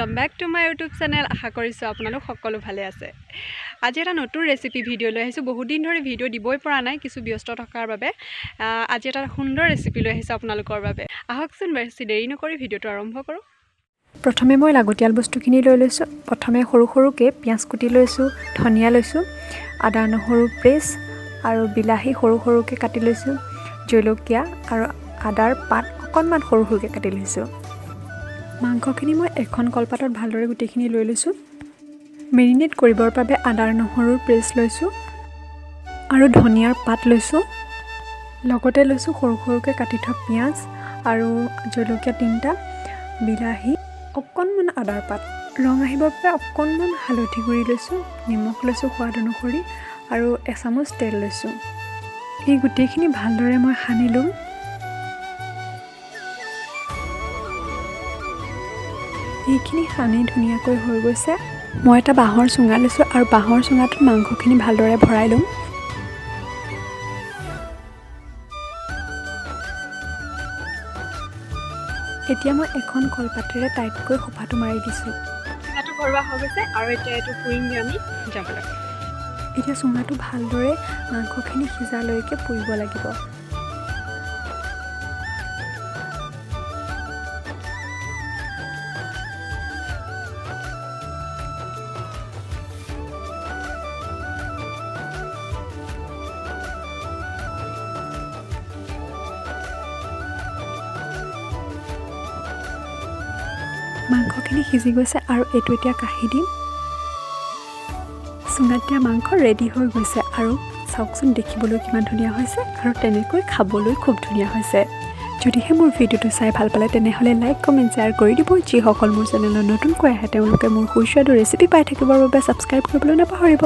Welcome back to my YouTube channel. আশা কৰিছোঁ আপোনালোক সকলো ভালে আছে। আজি এটা নতুন ৰেচিপি ভিডিঅ' লৈ আহিছোঁ। বহুত দিন ধৰি ভিডিঅ' দিবই পৰা নাই, কিছু ব্যস্ত থকাৰ বাবে। আজি এটা সুন্দৰ ৰেচিপি লৈ আহিছোঁ আপোনালোকৰ বাবে। আহকচোন বেছি দেৰি নকৰি ভিডিঅ'টো আৰম্ভ কৰোঁ। প্ৰথমে মই লাগতিয়াল বস্তুখিনি লৈ লৈছোঁ। প্ৰথমে সৰু সৰুকৈ পিঁয়াজ কুটি লৈছোঁ, ধনিয়া লৈছোঁ, আদা নহৰু পেষ্ট আৰু বিলাহী সৰু সৰুকৈ কাটি লৈছোঁ, জলকীয়া আৰু আদাৰ পাত অকণমান সৰু সৰুকৈ কাটি লৈছোঁ। মাংসখিনি মই এখন কলপাতত ভালদৰে গোটেইখিনি লৈ লৈছোঁ। মেৰিনেট কৰিবৰ বাবে আদা নহৰুৰ পেষ্ট লৈছোঁ আৰু ধনিয়াৰ পাত লৈছোঁ। লগতে লৈছোঁ সৰু সৰুকৈ কাটি থোৱা পিঁয়াজ আৰু জলকীয়া 3টা, বিলাহী, অকণমান আদাৰ পাত, ৰং আহিবৰ বাবে অকণমান হালধি গুড়ি লৈছোঁ, নিমখ লৈছোঁ সোৱাদ অনুসৰি আৰু এচামুচ তেল লৈছোঁ। এই গোটেইখিনি ভালদৰে মই সানি ল'ম। এইখিনি সানি ধুনীয়াকৈ হৈ গৈছে। মই এটা বাঁহৰ চুঙা লৈছোঁ আৰু বাঁহৰ চুঙাটোত মাংসখিনি ভালদৰে ভৰাই ল'ম। এতিয়া মই এখন কলপাতেৰে টাইটকৈ সোপাটো মাৰি দিছোঁ। চুঙাটো ভৰোৱা হৈ গৈছে আৰু এতিয়া এইটো পুৰিমগৈ আমি যাবলৈ। এতিয়া চুঙাটো ভালদৰে মাংসখিনি সিজালৈকে পুৰিব লাগিব। মাংসখিনি সিজি গৈছে আৰু এইটো এতিয়া কাঢ়ি দিম। চুঙাত দিয়া মাংস ৰেডি হৈ গৈছে আৰু চাওকচোন দেখিবলৈ কিমান ধুনীয়া হৈছে আৰু তেনেকৈ খাবলৈ খুব ধুনীয়া হৈছে। যদিহে মোৰ ভিডিঅ'টো চাই ভাল পালে তেনেহ'লে লাইক কমেণ্ট শ্বেয়াৰ কৰি দিব। যিসকল মোৰ চেনেলত নতুনকৈ আহে তেওঁলোকে মোৰ সুস্বাদু ৰেচিপি পাই থাকিবৰ বাবে ছাবস্ক্ৰাইব কৰিবলৈ নাপাহৰিব।